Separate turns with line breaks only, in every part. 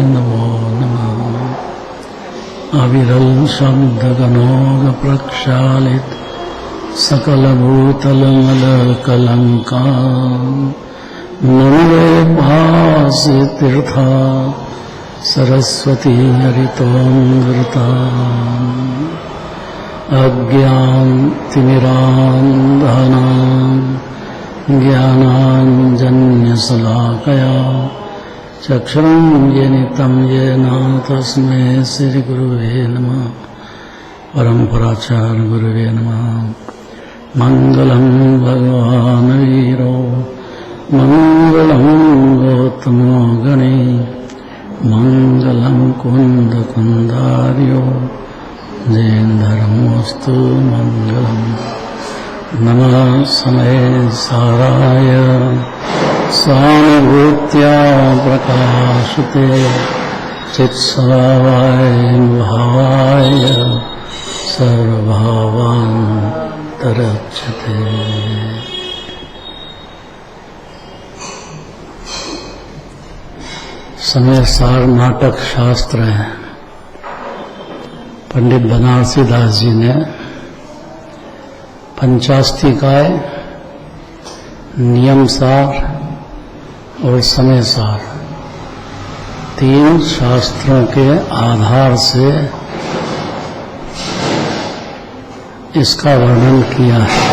नमो नमः। अविरल शब्दगणोग प्रक्षालित सकलभूतलमलकलङ्का नमवे भासि तीर्था सरस्वती हरितोऽमृता अज्ञानतिमिरान्धनां ज्ञानाञ्जन्यशलाकया चक्षुरुन्मीलितं येन तस्मै श्रीगुरुवे नमः। परमपुराचार्य गुरुवे नमः। मंगलं भगवान् वीरो मंगलं गौतमो गणे मंगलं कुंद कुंदार्यो जयेन्द्रमोऽस्तु मंगलम्। नमः समय साराय स्वानुभूत्या प्रकाशते चित्स्वभावाय भावाय सर्वभावान्तरक्षते। समय सार नाटक शास्त्र है। पंडित बनारसी दास जी ने पंचास्तिकाय, नियम सार और समय सार तीन शास्त्रों के आधार से इसका वर्णन किया है।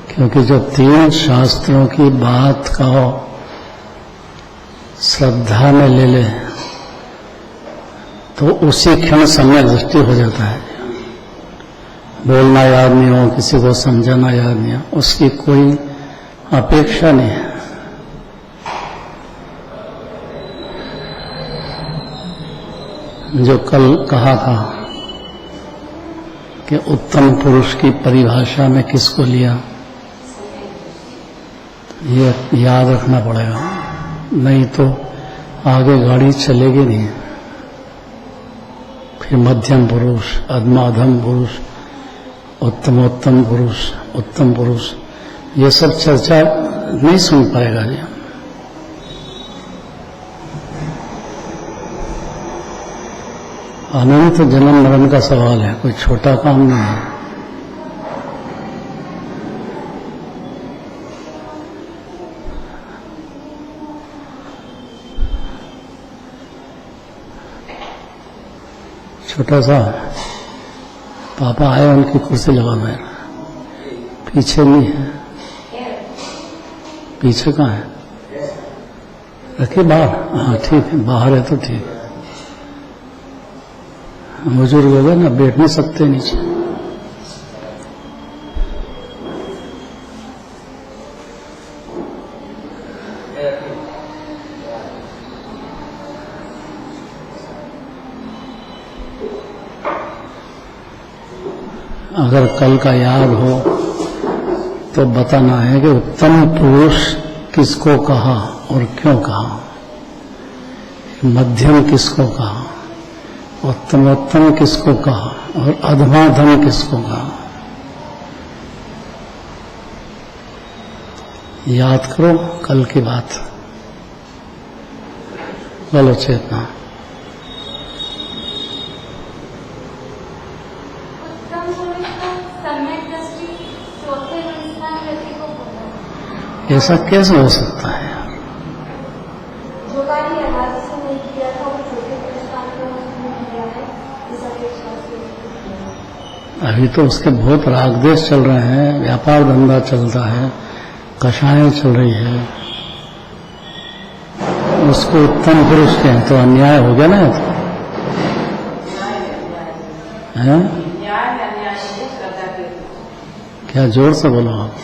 क्योंकि जब तीन शास्त्रों की बात का श्रद्धा में ले ले तो उसी क्षण सम्यक दृष्टि हो जाता है। बोलना याद नहीं हो, किसी को समझाना याद नहीं हो, उसकी कोई अपेक्षा नहीं है। जो कल कहा था कि उत्तम पुरुष की परिभाषा में किसको लिया, ये याद रखना पड़ेगा, नहीं तो आगे गाड़ी चलेगी नहीं। फिर मध्यम पुरुष, अधमाधम पुरुष, उत्तमोत्तम पुरुष, उत्तम पुरुष, ये सब चर्चा नहीं सुन पाएगा जी। अनंत जन्म मरण का सवाल है, कोई छोटा काम नहीं है। छोटा सा पापा आए, उनकी कुर्सी लगाना है। पीछे नहीं है, पीछे कहाँ है? रखिए बाहर। हाँ ठीक है, बाहर है तो ठीक है। बुजुर्ग हो गए ना, बैठ नहीं सकते नीचे। अगर कल का याद हो तो बताना है कि उत्तम पुरुष किसको कहा और क्यों कहा, मध्यम किसको कहा, उत्तमोत्तम किसको कहा और अधमाधम किसको कहा। याद करो कल की बात। बोलो चेतना। ऐसा कैसे हो सकता है? अभी तो उसके बहुत रागदेश चल रहे हैं, व्यापार धंधा चलता है, कषायें चल रही है, उसको उत्तम पुरुष कहें तो अन्याय हो गया ना। तो है क्या? जोर से बोलो आप।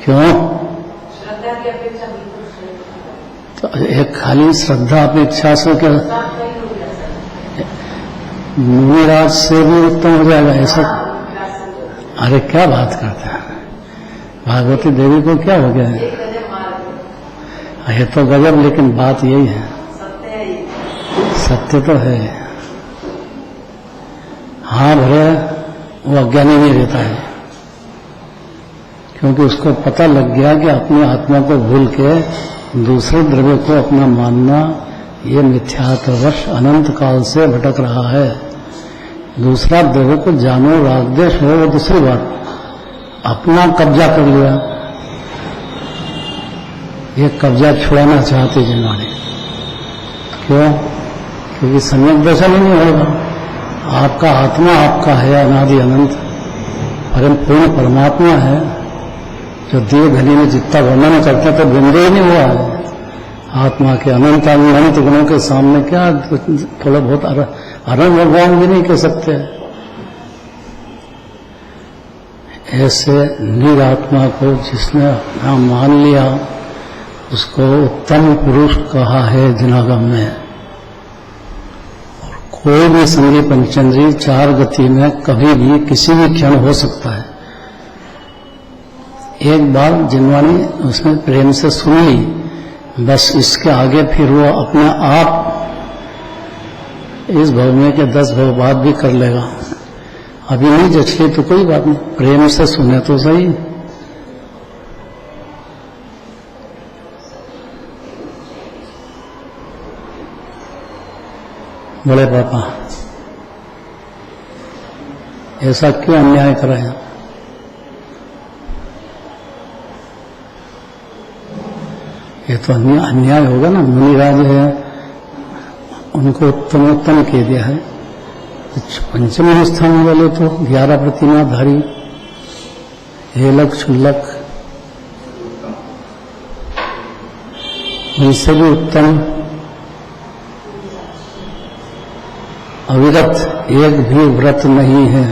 क्यों? श्रद्धा की अपेक्षा तो एक खाली श्रद्धा अपेक्षा से क्या मुनिराज से भी उत्तम हो जाएगा ऐसा? अरे क्या बात करते हैं, भागवती देवी को क्या हो गया है? ये तो गजब, लेकिन बात यही है, सत्य तो है। हाँ भरे वो अज्ञानी नहीं रहता है, क्योंकि उसको पता लग गया कि अपनी आत्मा को भूल के दूसरे द्रव्य को अपना मानना ये मिथ्यात्ववश अनंत काल से भटक रहा है। दूसरा द्रव्य को जानो रागद्वेष हो वो दूसरी बात, अपना कब्जा कर लिया, ये कब्जा छुड़ाना चाहते जिन्होंने। क्यों? क्योंकि सम्यक दर्शन ही नहीं होगा। आपका आत्मा आपका है, अनादि अनंत परम पूर्ण परमात्मा है, जो देव घनी में जितना वर्णन करते हैं तो बिंदु ही नहीं हुआ है। आत्मा के अनंत अनंत गुणों के सामने क्या थोड़ा बहुत अरंग भगवान भी नहीं कह सकते। ऐसे निरात्मा को जिसने अपना मान लिया उसको उत्तम पुरुष कहा है जिनागम में। और कोई भी संगी पंचेंद्रिय चार गति में कभी भी किसी भी क्षण हो सकता है। एक बार जिन्वानी उसने प्रेम से सुन ली, बस इसके आगे फिर वो अपने आप इस भव में के 10 भव बाद भी कर लेगा। अभी नहीं जचली तो कोई बात नहीं, प्रेम से सुने तो सही। बड़े पापा ऐसा क्यों अन्याय कर रहे हैं? ये तो अन्याय होगा ना। मुनिराज है, उनको उत्तमोत्तम कह दिया है। पंचम स्थान वाले तो 11 प्रतिमाधारी, हेलक छुल्लक, उनसे भी उत्तम अविरत एक भी व्रत नहीं है।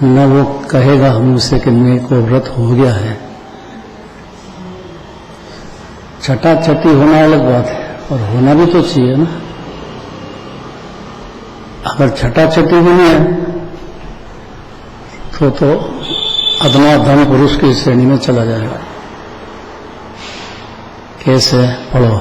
न वो कहेगा हमसे कि मेरे को व्रत हो गया है। छटा छटी होना अलग बात है, और होना भी तो चाहिए ना। अगर छटा छटी भी नहीं है तो अधमा धम पुरुष की श्रेणी में चला जाएगा। कैसे? पढ़ो।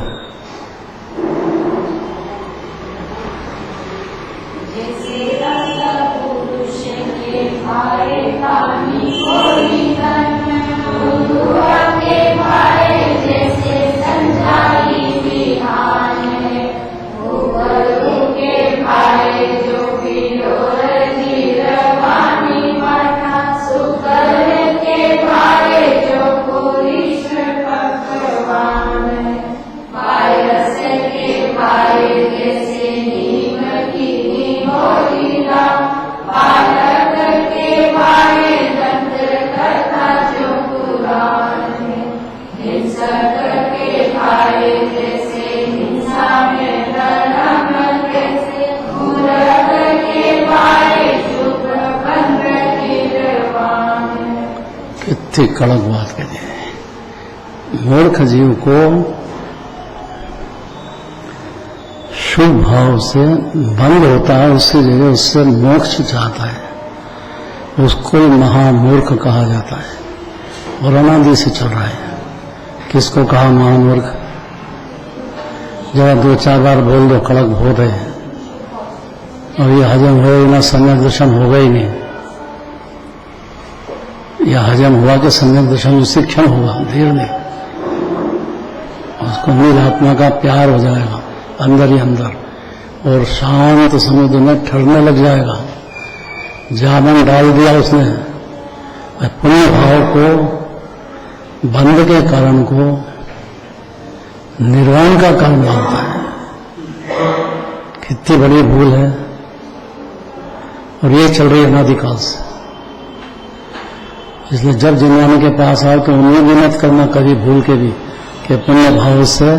कितनी कड़क बात कही है। मूर्ख जीव को शुभ भाव से बंद होता है, उसकी जगह उससे मोक्ष चाहता है, उसको महामूर्ख कहा जाता है। और अनादि से चल रहा है। किसको कहा महामूर्ख? जरा 2-4 बार बोल दो कड़क बहुत है, और ये हजम हो ना, सम्यक दर्शन होगा ही नहीं। या हजम हुआ कि सम्यक दर्शन उसी क्षण होगा, देर नहीं। उसको निरात्मा का प्यार हो जाएगा अंदर ही अंदर, और शांत समुद्र में ठहरने लग जाएगा। जामन डाल दिया उसने, पुण्य भाव को, बंध के कारण को निर्वाण का कारण मानता है। कितनी बड़ी भूल है। और ये चल रही है अनादिकाल से। इसलिए जब जिन्वानी के पास आओ तो उन्हें भी मत करना कभी भूल के भी कि पुण्य भाव से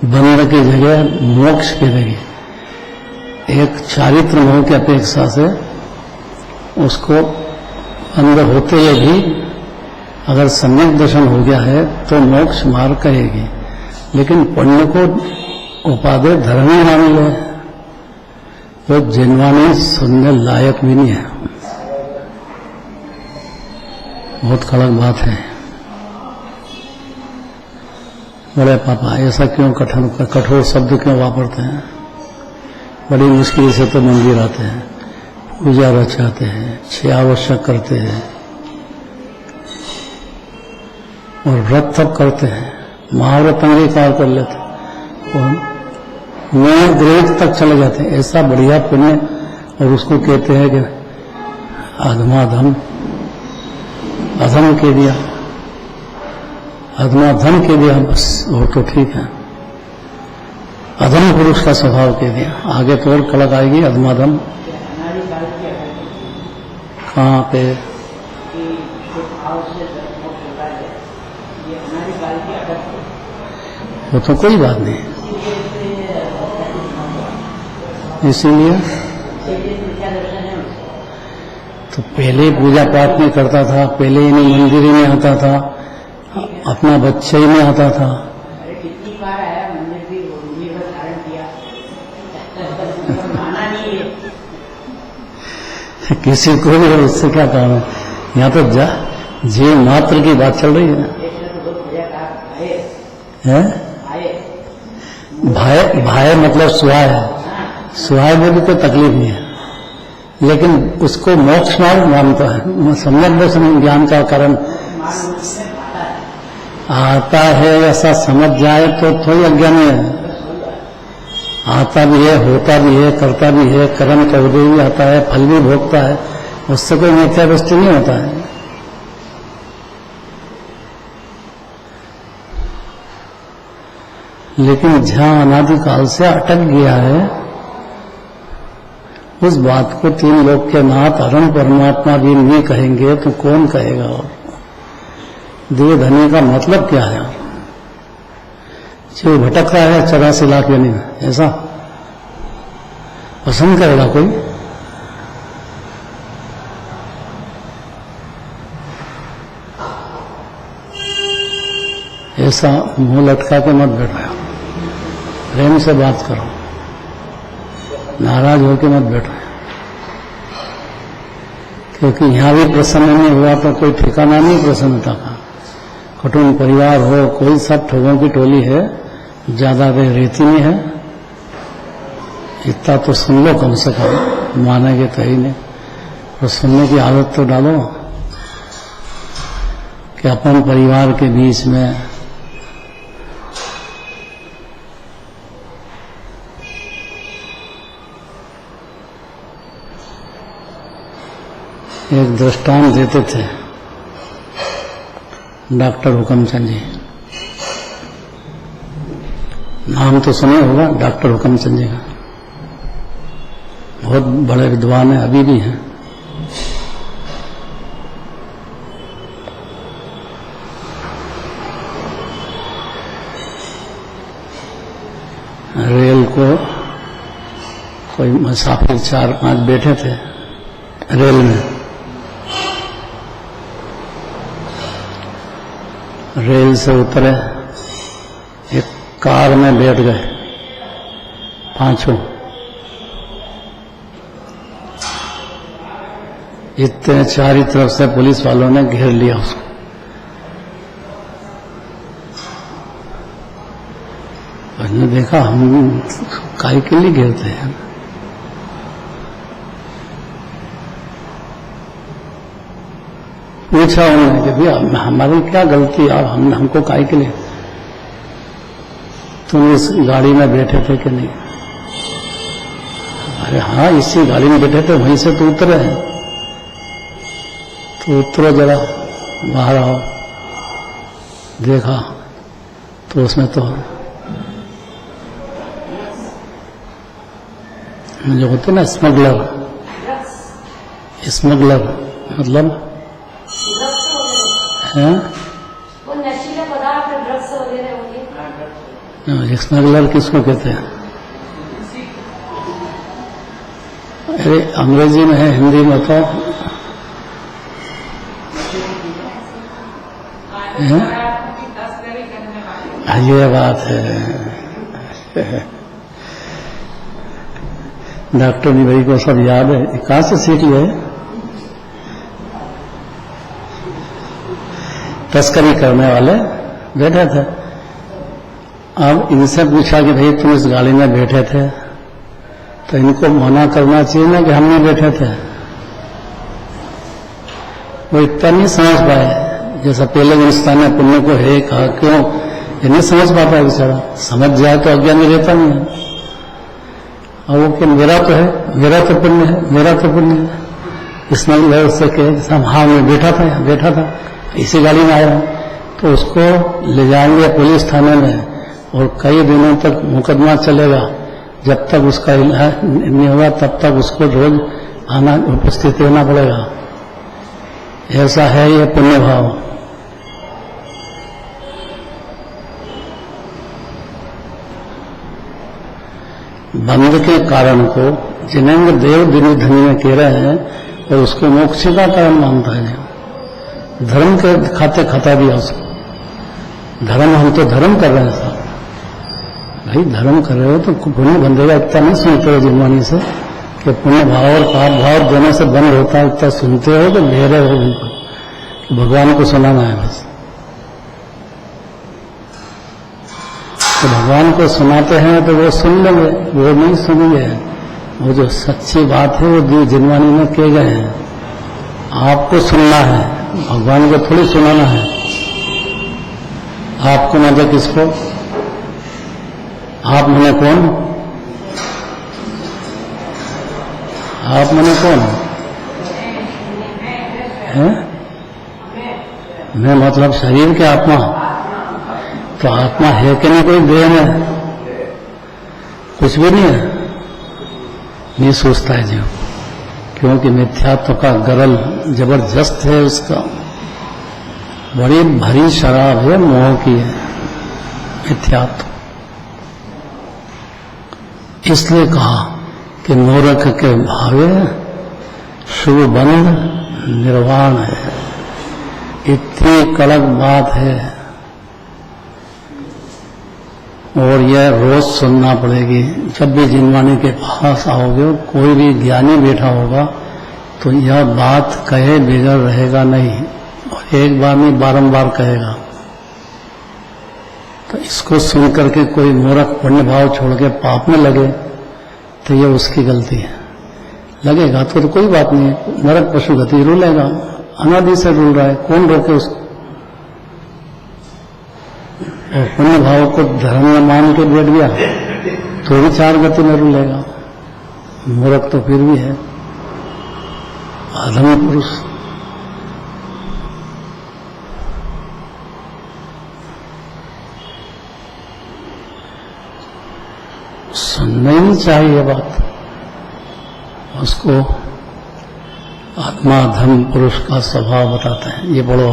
बंध की जगह मोक्ष की जगह एक चारित्र मोह की अपेक्षा से उसको अंदर होते हुए भी अगर सम्यक दर्शन हो गया है तो मोक्ष मार्ग कहेगी। लेकिन पुण्य को उपादेय धर्म ही मान ले तो जिन्वानी सुनने लायक भी नहीं है। बहुत कड़क बात है। बड़े पापा ऐसा क्यों कठोर शब्द क्यों वापरते हैं? बड़ी मुश्किल से तो मंदिर आते हैं, पूजा रचाते हैं, 6 आवश्यक करते हैं, और व्रत तब करते हैं महाव्रत अंगीकार कर लेते, मैं ग्रेड तक चले जाते हैं, ऐसा बढ़िया पुण्य। और उसको कहते हैं कि अधमाधम अधम के दिया, अधमाधम के दिया, बस वो तो ठीक है। अधम पुरुष का स्वभाव कह दिया, आगे तो और कलक आएगी। अधमाधम कहाँ पे? वो तो कोई बात नहीं, इसीलिए तो पहले पूजा पाठ नहीं करता था, पहले ही नहीं मंदिर ही नहीं आता था, अपना बच्चा ही नहीं आता था।
कितनी बार आया मंदिर भी निर्भर धारण किया, माना नहीं है।
किसी को भी उससे क्या काम है? यहाँ तो जीव मात्र की बात चल रही है। भाई मतलब सुहाय है, सुहाय में भी कोई तकलीफ नहीं है, लेकिन उसको मोक्ष मार्ग मानता है। सम्यक दर्शन ज्ञान का कारण आता है, ऐसा समझ जाए तो थोड़ी अज्ञान है। आता भी है, होता भी है, करता भी है, कर्म का उदय भी आता है, फल भी भोगता है, उससे कोई मिथ्या दृष्टि नहीं होता है। लेकिन जहां अनादिकाल से अटक गया है, उस बात को तीन लोग के नाथ अरम परमात्मा भी नहीं कहेंगे तो कौन कहेगा? और देवधनी का मतलब क्या है? जो भटक रहा है 84 लाख यानी ऐसा पसंद करेगा कोई? ऐसा मुंह लटका के मत बैठो, प्रेम से बात करो, नाराज होकर मत बैठो, क्योंकि यहां भी प्रसन्न नहीं हुआ तो कोई ठिकाना नहीं प्रसन्नता का। कुटुंब परिवार हो, कोई सब ठगों की टोली है, ज्यादा देर रहती नहीं है। इतना तो सुन लो कम से कम, मानेंगे तो ही नहीं, और सुनने की आदत तो डालो कि अपन परिवार के बीच में एक दृष्टांत देते थे डॉक्टर हुकमचंद जी, नाम तो सुने होगा डॉक्टर हुकमचंद जी का, बहुत बड़े विद्वान है, अभी भी हैं। रेल को कोई मुसाफिर 4-5 बैठे थे रेल में, रेल से उतरे, एक कार में बैठ गए पांचों। इतने चारों तरफ से पुलिस वालों ने घेर लिया उसको। मैंने देखा हम काहे के लिए घेरते हैं? पूछा उन्होंने कि भैया हमारी क्या गलती, आप हमको काहे के लिए, तुम इस गाड़ी में बैठे थे कि नहीं? अरे हाँ, इसी गाड़ी में बैठे थे, वहीं से तो उतरे हैं। तो उतरो जरा, बाहर आओ। देखा तो उसमें तो जो होते ना स्मगलर, स्मगलर मतलब है
वो नशीले पदार्थ, ड्रग्स वगैरह होंगे।
स्मगलर किसको कहते हैं? अरे अंग्रेजी में है, हिंदी में तो ये बात है। डॉक्टर जी भाई को सब याद है, कहाँ से सीख लिए? तस्करी करने वाले बैठे थे। अब इनसे पूछा कि भाई तुम इस गाड़ी में बैठे थे, तो इनको मना करना चाहिए ना कि हम नहीं बैठे थे। वो इतना नहीं समझ पाए, जैसा पहले हिंदुस्तान में पुण्य को है कहा, क्यों ये नहीं समझ पाता है बेचारा, समझ जाए तो अज्ञानी रहता नहीं है। और वो कि मेरा तो है, मेरा तो पुण्य है, मेरा तो पुण्य है। इसमें लड़ सके, हाँ मैं बैठा था इसी गाड़ी में आया हूं, तो उसको ले जाएंगे पुलिस थाने में और कई दिनों तक मुकदमा चलेगा। जब तक उसका इलाज नहीं होगा तब तक उसको रोज आना, उपस्थित रहना पड़ेगा। ऐसा है ये पुण्य भाव। बंध के कारण को जिनेंद्र देव दिनी धनी में कह रहे हैं और उसको मोक्ष का कारण मानता है। धर्म के खाते खाता दिया उसको। धर्म, हम तो धर्म कर रहे हैं साहब। भाई धर्म कर रहे हो तो पुण्य बंधेगा, इतना नहीं सुनते हो जिनवानी से कि पुण्य भाव और पाप भाव दोनों से बंद होता है। इतना सुनते हो तो ले रहे हो बिल्कुल कि भगवान को सुनाना है बस। तो भगवान को सुनाते हैं तो वो सुन लेंगे, वो नहीं सुनेंगे। वो जो सच्ची बात है वो जिनवानी में कहे गए हैं। आपको सुनना है, भगवान को थोड़ी सुनाना है। आपको मतलब किसको? आप मने कौन? आप मने कौन है? मैं मतलब शरीर के आत्मा। तो आत्मा है कि नहीं? कोई देह में कुछ भी नहीं है, नहीं सोचता है जीव, क्योंकि मिथ्यात्व का गरल जबरदस्त है। उसका बड़ी भरी शराब है, मोह की है मिथ्यात्व। इसलिए कहा कि नोरख के भावे शुभ बंध निर्वाण है। इतनी कड़क बात है और यह रोज सुनना पड़ेगी। जब भी जिनवानी के पास आओगे, कोई भी ज्ञानी बैठा होगा तो यह बात कहे बिगड़ रहेगा नहीं, और एक बार नहीं बारंबार कहेगा। तो इसको सुन करके कोई मूर्ख पुण्य भाव छोड़ के पाप में लगे तो ये उसकी गलती है। लगेगा तो कोई बात नहीं, नरक पशु गति रूलेगा, अनादि से रूल रहा है, कौन रोके उसको। और पुण्य भाव को धर्म में मान के बैठ गया तो भी चार गति में रूलेगा। मूर्ख तो फिर भी है, अधम पुरुष। सुनना ही चाहिए बात। उसको आत्मा धर्म पुरुष का स्वभाव बताते हैं। ये पढ़ो।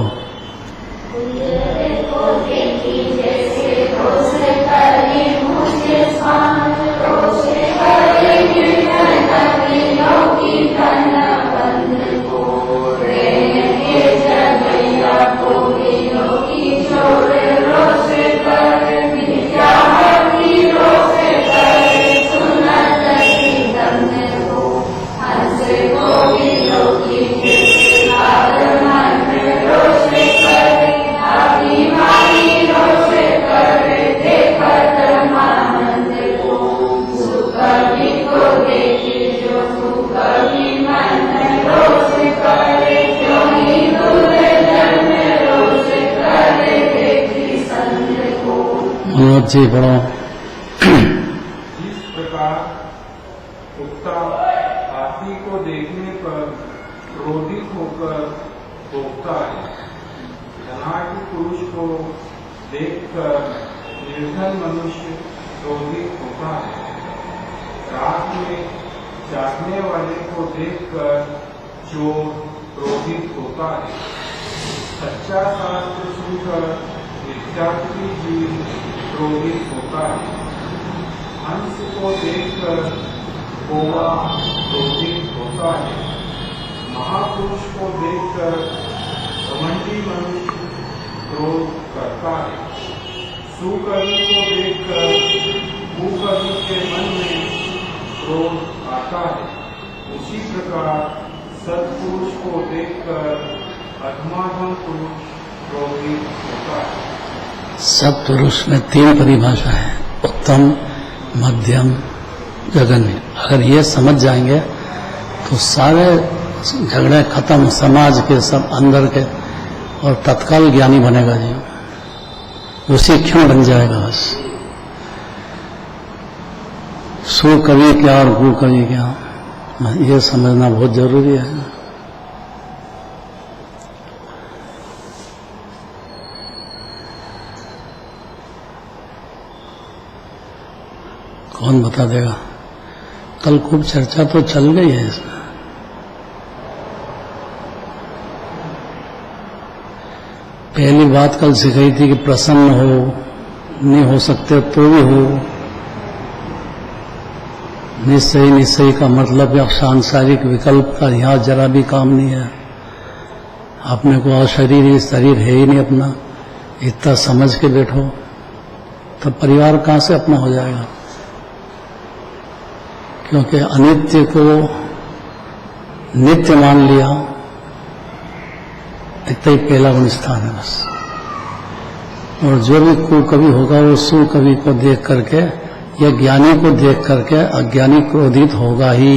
जी बड़ो।
इस प्रकार कुत्ता हाथी को देखने पर क्रोधित होकर भौंकता है। धनाढ्य पुरुष को देखकर निर्धन मनुष्य क्रोधित होता है। रात में जागने वाले को देखकर चोर क्रोधित होता है। सच्चा शास्त्र सुनकर विद्यार्थी जीव क्रोधित होता है। हंस को देखकर कौवा क्रोधित होता है। महापुरुष को देखकर घमंडी मनुष्य क्रोध करता है। सुकर्मी को देखकर कुकर्मी के मन में क्रोध आता है। उसी प्रकार सत्पुरुष को देखकर अधमाधम पुरुष क्रोधित होता है।
सत्पुरुष में तीन परिभाषा है, उत्तम, मध्यम, जघन्य। अगर ये समझ जाएंगे तो सारे झगड़े खत्म, समाज के सब अंदर के, और तत्काल ज्ञानी बनेगा जी। उसी क्षण बन जाएगा बस। सु कवि क्या और गु कवि क्या, ये समझना बहुत जरूरी है। कौन बता देगा? कल खूब चर्चा तो चल गई है इसमें। पहली बात कल सिखाई थी कि प्रसन्न हो, नहीं हो सकते तो भी हो। निश्चय निश्चय का मतलब या सांसारिक विकल्प का यहाँ जरा भी काम नहीं है। अपने को अशरीरी शरीर है ही नहीं अपना, इतना समझ के बैठो, तब परिवार कहाँ से अपना हो जाएगा? क्योंकि अनित्य को नित्य मान लिया, इतना ही पहला गुण स्थान है बस। और जो भी कुकवि होगा वो सुकवि को देख करके या ज्ञानी को देख करके अज्ञानी क्रोधित होगा ही।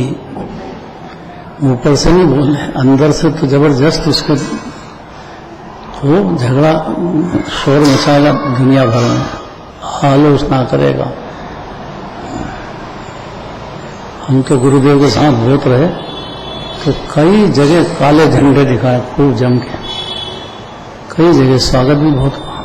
ऊपर से नहीं बोल रहे, अंदर से तो जबरदस्त उसको खूब झगड़ा शोर मचाएगा दुनिया भर में, आलोचना करेगा। हम तो गुरुदेव के साथ बहुत रहे तो कई जगह काले झंडे दिखाए खूब जम के, कई जगह स्वागत भी बहुत हुआ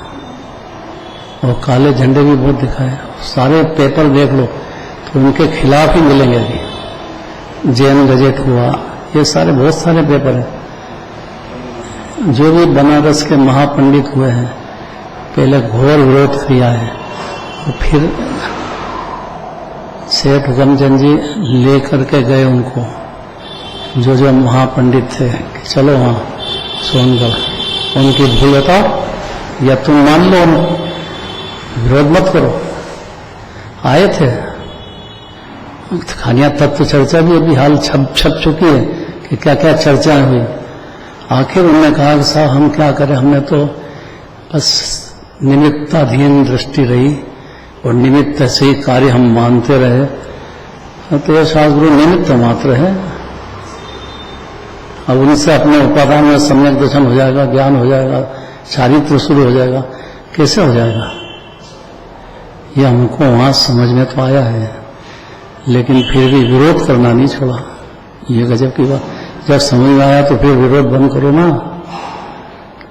और काले झंडे भी बहुत दिखाए। सारे पेपर देख लो तो उनके खिलाफ ही मिलेंगे। अभी जैन गजेट हुआ, ये सारे बहुत सारे पेपर हैं। जो भी बनारस के महापंडित हुए हैं पहले घोर विरोध किया है, और फिर सेठ हुकमचंद जी ले करके गए उनको, जो जो महापंडित थे, कि चलो वहाँ सोनगढ़, उनकी भूल बताओ या तुम मान लो, विरोध मत करो। आए थे कहानियां, तत्व चर्चा भी अभी हाल छप चुकी है कि क्या क्या चर्चाएं हुई। आखिर उन्होंने कहा कि साहब हम क्या करें, हमने तो बस निमित्ताधीन दृष्टि रही और निमित्त से ही कार्य हम मानते रहे। तो ये शास्त्र निमित्त मात्र है। अब उनसे अपने उपादान में सम्यक दर्शन हो जाएगा, ज्ञान हो जाएगा, चारित्र शुरू हो जाएगा, कैसे हो जाएगा? ये हमको वहां समझ में तो आया है, लेकिन फिर भी विरोध करना नहीं छोड़ा। ये गजब की बात। जब समझ में आया तो फिर विरोध बंद करो ना।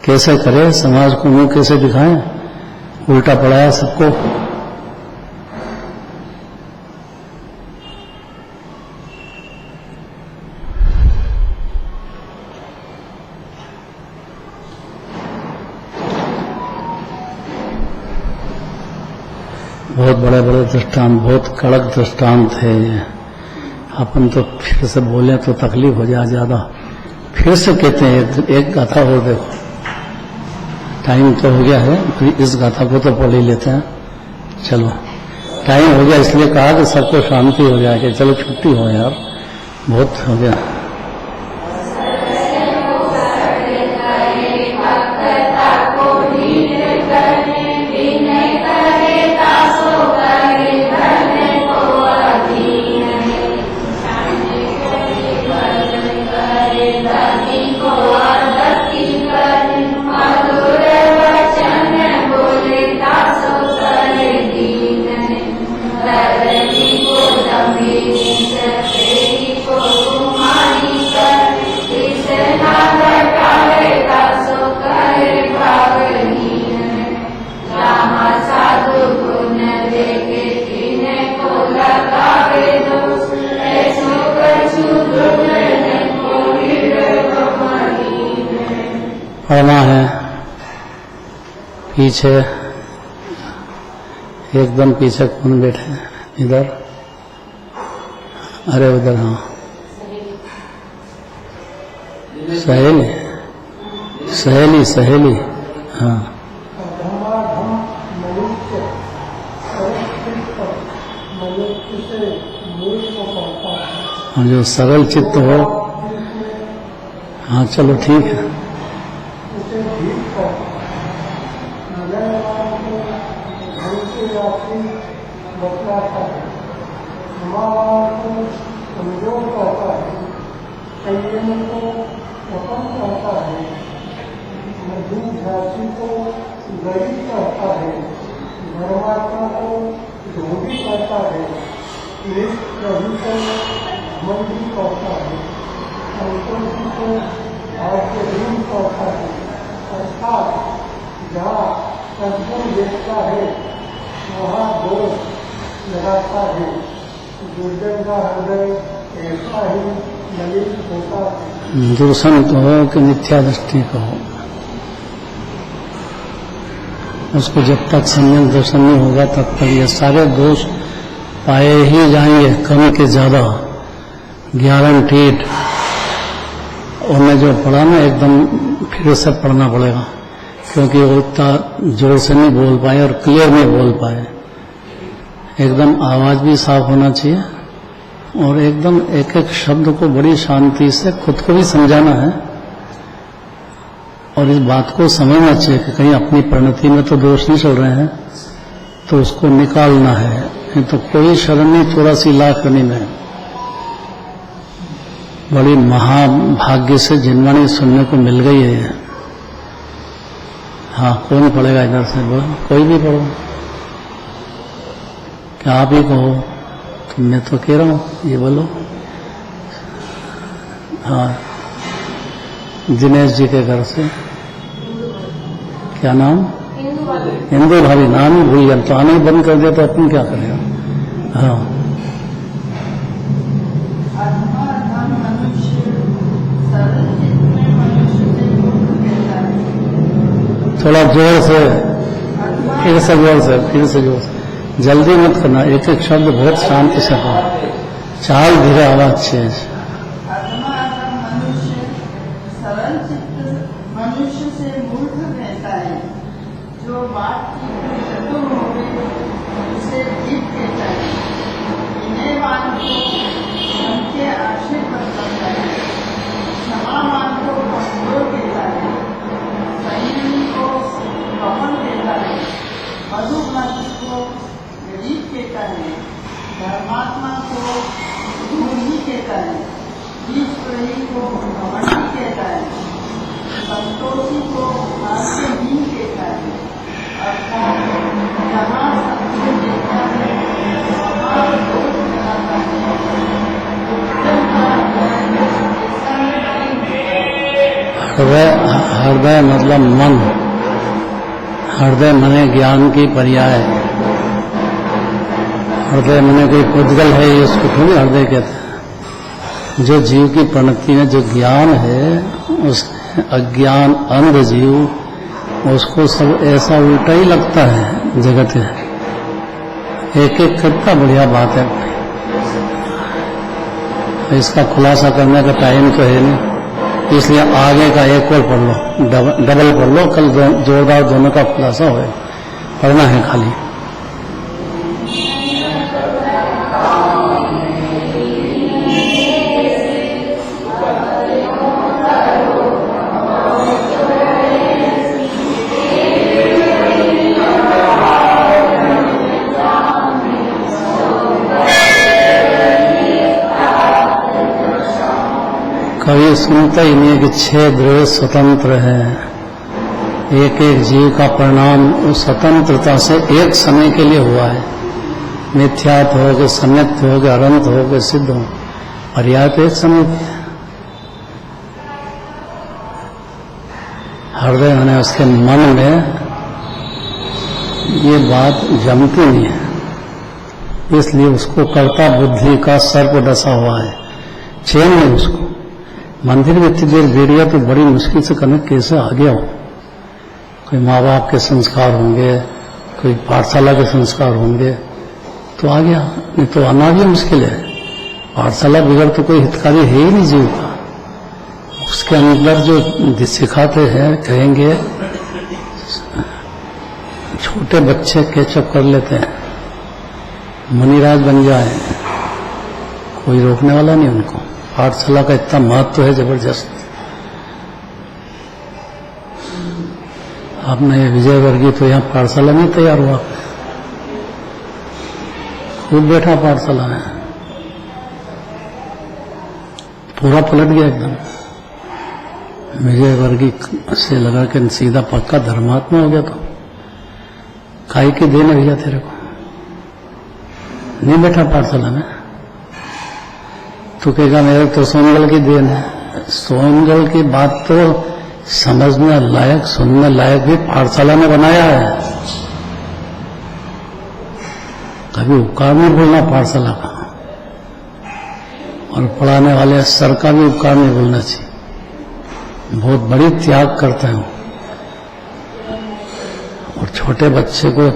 कैसे करें, समाज को मुंह कैसे दिखाएं? उल्टा पड़ाया सबको। बहुत बड़े बड़े दृष्टांत, बहुत कड़क दृष्टांत है। अपन तो फिर से बोले तो तकलीफ हो जाए ज्यादा। फिर से कहते हैं एक गाथा और देखो, टाइम तो हो गया है, फिर इस गाथा को तो पढ़ ही लेते हैं। चलो टाइम हो गया, इसलिए कहा कि सबको शांति हो जाए, कि चलो छुट्टी हो यार, बहुत हो गया। पढ़ना है पीछे, एकदम पीछे कौन बैठे हैं? इधर, अरे उधर, हाँ सहेली सहेली सहेली, हाँ जो सरल चित्त हो। हाँ चलो ठीक है।
जाति को गरीब कहता है, धर्मात्मा को धोबी कहता है, एक प्रभु को मंदी कहता है, संतोषी को भाग्यहीन कहता है। अर्थात जहाँ सज्जन देखता है वहाँ दोष लगाता है। दुर्जन का हृदय ऐसा ही मलिन होता है।
दूषण कहो कि मिथ्या दृष्टि कहो, उसको जब तक संयम दूषण नहीं होगा तब तक ये सारे दोष पाए ही जाएंगे, कम के ज्यादा, गारंटीड। उन्हें जो पढ़ा ना एकदम फिर से पढ़ना पड़ेगा, क्योंकि वो इतना जोर से नहीं बोल पाए और क्लियर नहीं बोल पाए। एकदम आवाज भी साफ होना चाहिए और एकदम एक एक शब्द को बड़ी शांति से खुद को भी समझाना है और इस बात को समझना चाहिए कि कहीं अपनी परिणति में तो दोष नहीं चल रहे हैं, तो उसको निकालना है। नहीं तो कोई शरण नहीं 84 लाख करनी में। बड़ी महाभाग्य से जिनवाणी सुनने को मिल गई है। हाँ, कौन पढ़ेगा इधर से? बोलो, कोई भी पढ़ो, क्या आप ही कहो? तो मैं तो कह रहा हूँ, ये बोलो। हाँ, दिनेश जी के घर से। क्या नाम? इंदु भाभी। नाम ही भूल गया, तो आने ही बंद कर दिया तो अपन क्या करेगा? हाँ, थोड़ा जोर से, फिर से जोर से, फिर से जोर से। जल्दी मत करना, एक एक शब्द बहुत शांति से कहो, चाल धीरे, आवाज छेज।
सरल चित्त मनुष्य से मूर्ख रहता है, जो बात की खत्म हो गई उसे जीत देता है। विनयवान को उनके आश्रय पर करता है, क्षमावान को कमजोर देता है, संयमी को कमल देता है, मधुभागी को गरीब कहता है, धर्मात्मा को धूर्मी कहता है, ईश्वरी को घमंडी कहता है, संतोषी को भाग्यहीन कहता है। अर्थात जहाँ सत्य देखता है वहाँ दोष लगाता है। उत्तम का
हृदय, हृदय मतलब मन। हृदय मने ज्ञान की पर्याय। हृदय मने कोई पुद्गल है, ये उसको थोड़ी हृदय कहते हैं। जो जीव की परिणति में जो ज्ञान है, उस अज्ञान अंध जीव, उसको सब ऐसा उल्टा ही लगता है जगत है। एक एक कितना बढ़िया बात है। इसका खुलासा करने का टाइम तो है नहीं, इसलिए आगे का एक और पढ़ लो, डबल पढ़ लो, कल जोरदार दोनों का खुलासा हो। पढ़ना है खाली। कभी सुनते ही नहीं कि 6 द्रव्य स्वतंत्र है। एक एक जीव का परिणाम उस स्वतंत्रता से एक समय के लिए हुआ है। मिथ्यात हो कि सम्यक हो कि अनंत हो कि सिद्ध हो, पर्याय तो एक समय की है। हृदय मैंने उसके मन में ये बात जमती नहीं है, इसलिए उसको कर्ता बुद्धि का सर्प डसा हुआ है, चैन नहीं उसको। मंदिर में इतनी देर बैठ गया तो बड़ी मुश्किल से करने कैसे आ गया हो। कोई माँ बाप के संस्कार होंगे, कोई पाठशाला के संस्कार होंगे तो आ गया, नहीं तो आना भी मुश्किल है। पाठशाला बिगड़ तो कोई हितकारी है ही नहीं जीव का। उसके अंदर जो सिखाते हैं, कहेंगे छोटे बच्चे कैचअप कर लेते हैं, मुनिराज बन जाए, कोई रोकने वाला नहीं उनको। पाठशाला का इतना महत्व है जबरदस्त। आपने विजय वर्गीय तो यहाँ पाठशाला नहीं तैयार हुआ, खूब बैठा पाठशाला में, पूरा पलट गया एकदम। विजय वर्गी से लगा कि सीधा पक्का धर्मात्मा हो गया तो काहे की देन है भैया तेरे को, नहीं बैठा पाठशाला में। तू कहेगा मेरे तो सोनगल की देन है। सोनगल की बात तो समझने लायक, सुनने लायक भी पाठशाला में बनाया है। कभी उपकार नहीं बोलना पाठशाला का, और पढ़ाने वाले सर का भी उपकार नहीं बोलना चाहिए। बहुत बड़ी त्याग करते हैं और छोटे बच्चे को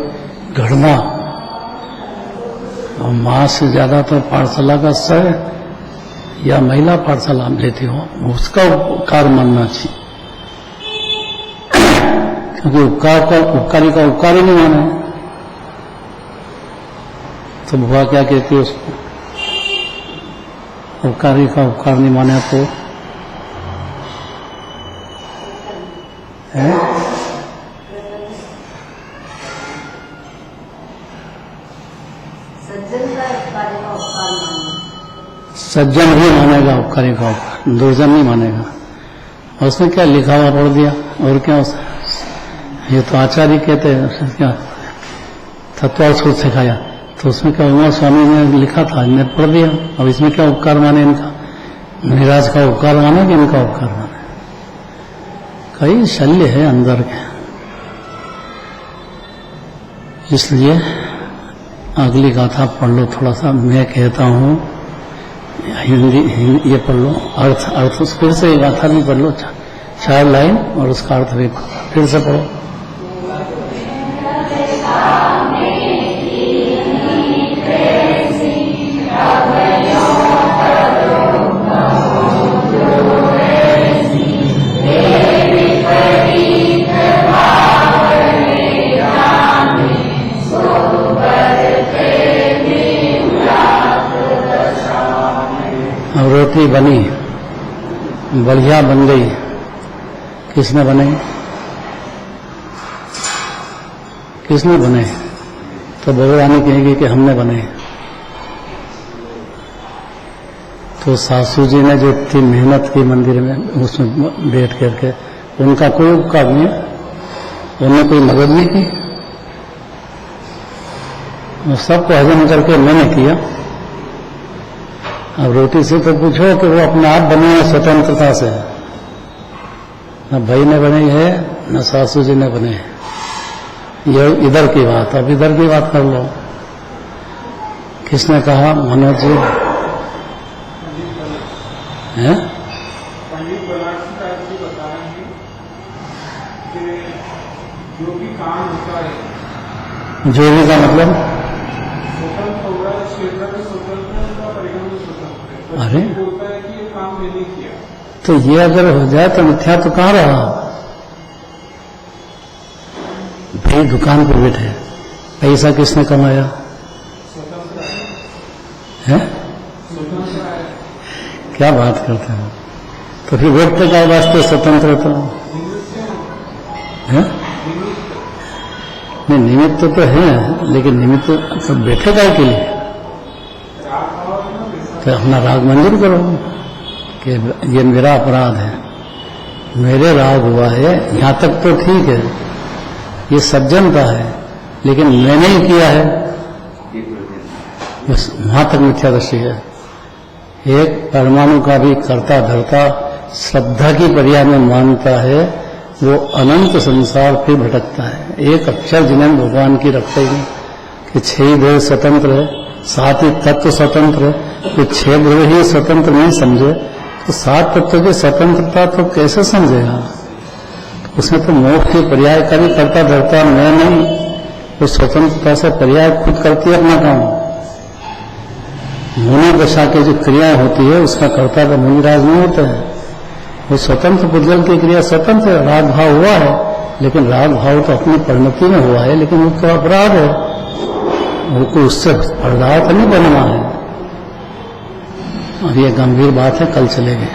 गढ़ना, और माँ से ज्यादा तो पाठशाला का सर या महिला पाठशाला में लेती हो उसका उपकार मानना चाहिए, क्योंकि उपकारी का उपकार ही नहीं माना है। तो बुआ क्या कहती है उसको, उपकारी का उपकार नहीं माना तो है? सज्जन ही मानेगा उपकारी का उपकार, दुर्जन नहीं मानेगा। और उसमें क्या लिखा हुआ पढ़ दिया, और क्या ये तो आचार्य कहते हैं, क्या तत्वार्थ सिखाया, तो उसमें क्या उमा स्वामी ने लिखा था, इन्हें पढ़ दिया। अब इसमें क्या उपकार माने इनका, निराज का उपकार माने कि इनका उपकार माने? कई शल्य है अंदर के। इसलिए अगली गाथा पढ़ लो थोड़ा सा, मैं कहता हूं हिंदी ये पढ़ लो, अर्थ फिर से गाथा भी पढ़ लो, 4 लाइन, और उसका अर्थ भी फिर से पढ़ो। रोटी बनी, बढ़िया बन गई, किसने बनाई? किसने बनाई? तो भगवानी कहेगी कि हमने बनाई। तो सासू जी ने जो इतनी मेहनत की मंदिर में उसमें बैठ करके, उनका कोई उपकार नहीं, उन्होंने कोई मदद नहीं की, सबको हजम करके मैंने किया। अब रोटी से तो पूछो कि वो अपने आप बनी है स्वतंत्रता से, न भाई ने बनाई है न सासू जी ने बनाई है। ये इधर की बात, अब इधर की बात कर लो। किसने कहा? मनोज जी हैं?
पंडित बनारसी जी बताएंगे कि जो भी काम होता है,
जो भी का मतलब
स्वतंत्र होगा, क्षेत्र में स्वतंत्र है, परिणाम में स्वतंत्र है।
अरे
बोलता है कि ये काम मैंने किया,
तो ये अगर हो जाए तो मिथ्या तो कहाँ रहा? भाई दुकान पर बैठे, पैसा किसने कमाया?
स्वतंत्र
है?
स्वतंत्र है।
क्या बात करते हैं? तो फिर व्यक्ति का वास्ते स्वतंत्र तो है? नहीं, निमित्त तो है, लेकिन निमित्त तो बैठे का के लिए, तो अपना राग मंजूर करो कि ये मेरा अपराध है, मेरे राग हुआ है, यहां तक तो ठीक है, ये सज्जन का है, लेकिन मैंने ही किया है, बस वहां तक मिथ्या दृष्टि है। एक परमाणु का भी कर्ता धर्ता श्रद्धा की पर्याय में मानता है, वो अनंत संसार फिर भटकता है। एक अक्षर जिन्हें भगवान की रखते हैं कि 6 भेद स्वतंत्र है, 7 ही तत्व स्वतंत्र है, तो 6 भेद ही स्वतंत्र नहीं समझे तो 7 तत्व की स्वतंत्रता तो कैसे समझेगा? उसमें तो मोक्ष के पर्याय का भी करता धरता मैं नहीं, वो स्वतंत्रता से पर्याय खुद करती है अपना काम। मुनि दशा की जो क्रिया होती है उसका कर्ता तो मुनिराज नहीं होता है, वो स्वतंत्र पुद्गल की क्रिया स्वतंत्र है। राग भाव हुआ है, लेकिन राग भाव तो अपनी परिणति में हुआ है, लेकिन वो तो अपराध है, वो कोई उससे पदार्थ नहीं बनना है। अब ये गंभीर बात है, कल चलेंगे।